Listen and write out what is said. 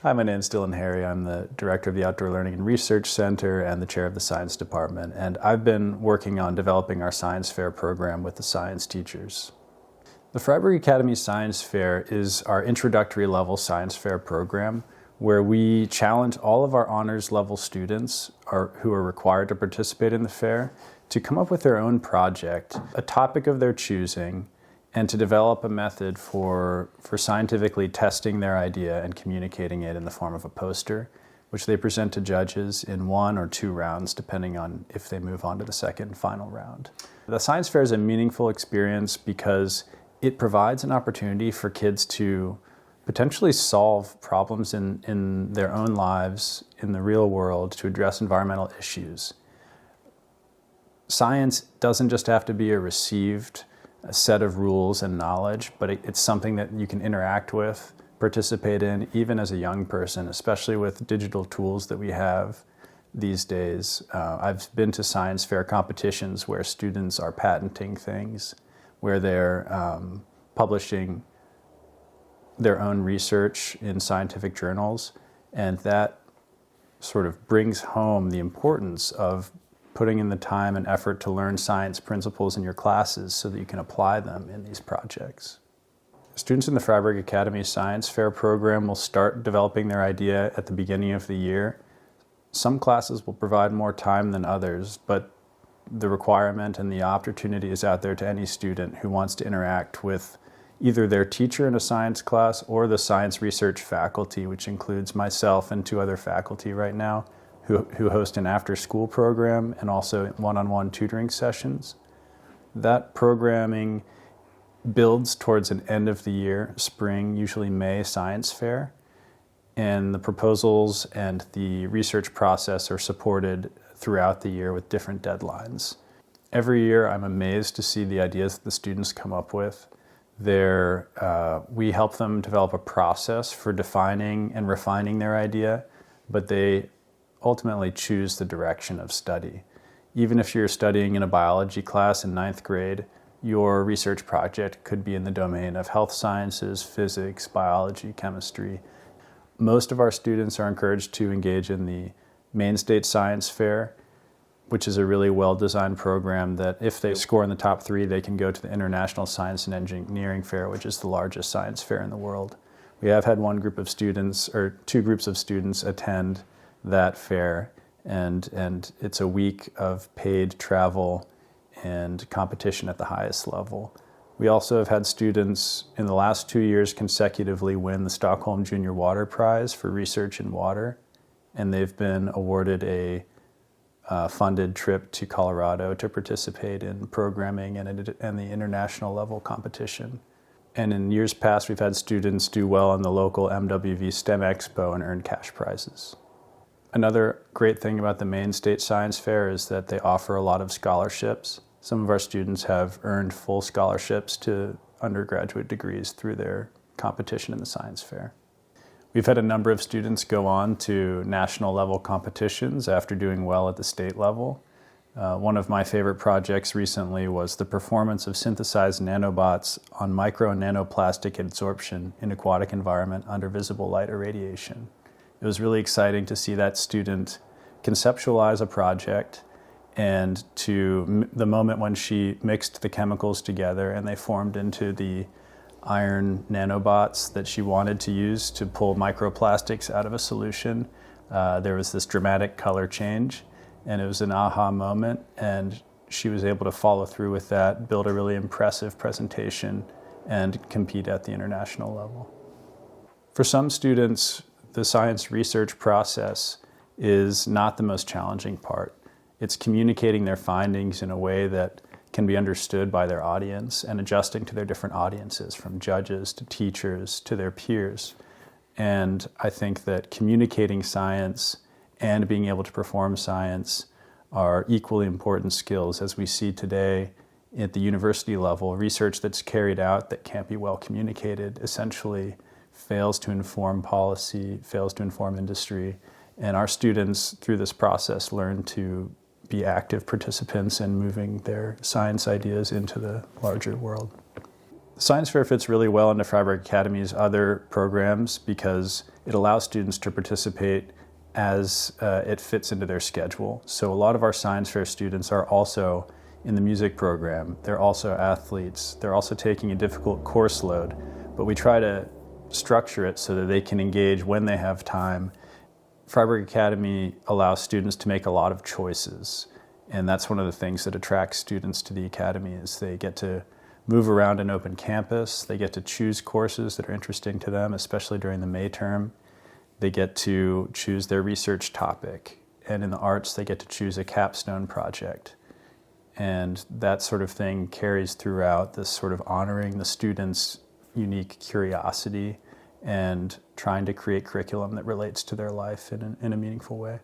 Hi, my name is Dylan Harry. I'm the director of the Outdoor Learning and Research Center and the chair of the science department. And I've been working on developing our science fair program with the science teachers. The Fryeburg Academy Science Fair is our introductory level science fair program where we challenge all of our honors level students who are required to participate in the fair to come up with their own project, a topic of their choosing, and to develop a method for scientifically testing their idea and communicating it in the form of a poster, which they present to judges in 1 or 2 rounds, depending on if they move on to the second final round. The science fair is a meaningful experience because it provides an opportunity for kids to potentially solve problems in their own lives, in the real world, to address environmental issues. Science doesn't just have to be a set of rules and knowledge, but it's something that you can interact with, participate in, even as a young person, especially with digital tools that we have these days. I've been to science fair competitions where students are patenting things, where they're publishing their own research in scientific journals, and that sort of brings home the importance of putting in the time and effort to learn science principles in your classes so that you can apply them in these projects. Students in the Fryeburg Academy Science Fair program will start developing their idea at the beginning of the year. Some classes will provide more time than others, but the requirement and the opportunity is out there to any student who wants to interact with either their teacher in a science class or the science research faculty, which includes myself and 2 other faculty right now, who host an after-school program and also one-on-one tutoring sessions. That programming builds towards an end of the year, spring, usually May science fair, and the proposals and the research process are supported throughout the year with different deadlines. Every year I'm amazed to see the ideas that the students come up with. We help them develop a process for defining and refining their idea, but they ultimately choose the direction of study. Even if you're studying in a biology class in 9th grade, your research project could be in the domain of health sciences, physics, biology, chemistry. Most of our students are encouraged to engage in the Maine State Science Fair, which is a really well-designed program that if they score in the top 3, they can go to the International Science and Engineering Fair, which is the largest science fair in the world. We have had 2 groups of students attend that fair, and it's a week of paid travel and competition at the highest level. We also have had students in the last 2 years consecutively win the Stockholm Junior Water Prize for research in water, and they've been awarded a funded trip to Colorado to participate in programming and the international level competition. And in years past, we've had students do well in the local MWV STEM Expo and earn cash prizes. Another great thing about the Maine State Science Fair is that they offer a lot of scholarships. Some of our students have earned full scholarships to undergraduate degrees through their competition in the science fair. We've had a number of students go on to national level competitions after doing well at the state level. One of my favorite projects recently was the performance of synthesized nanobots on micro and nanoplastic adsorption in aquatic environment under visible light irradiation. It was really exciting to see that student conceptualize a project, and to the moment when she mixed the chemicals together and they formed into the iron nanobots that she wanted to use to pull microplastics out of a solution, there was this dramatic color change, and it was an aha moment, and she was able to follow through with that, build a really impressive presentation, and compete at the international level. For some students, the science research process is not the most challenging part. It's communicating their findings in a way that can be understood by their audience and adjusting to their different audiences, from judges to teachers to their peers. And I think that communicating science and being able to perform science are equally important skills, as we see today at the university level. Research that's carried out that can't be well communicated essentially fails to inform policy, fails to inform industry. And our students, through this process, learn to be active participants in moving their science ideas into the larger world. Science fair fits really well into Fryeburg Academy's other programs because it allows students to participate as it fits into their schedule. So a lot of our science fair students are also in the music program. They're also athletes. They're also taking a difficult course load, but we try to structure it so that they can engage when they have time. Fryeburg Academy allows students to make a lot of choices, and that's one of the things that attracts students to the academy is they get to move around an open campus. They get to choose courses that are interesting to them, especially during the May term. They get to choose their research topic. And in the arts, they get to choose a capstone project. And that sort of thing carries throughout this sort of honoring the students' unique curiosity and trying to create curriculum that relates to their life in a meaningful way.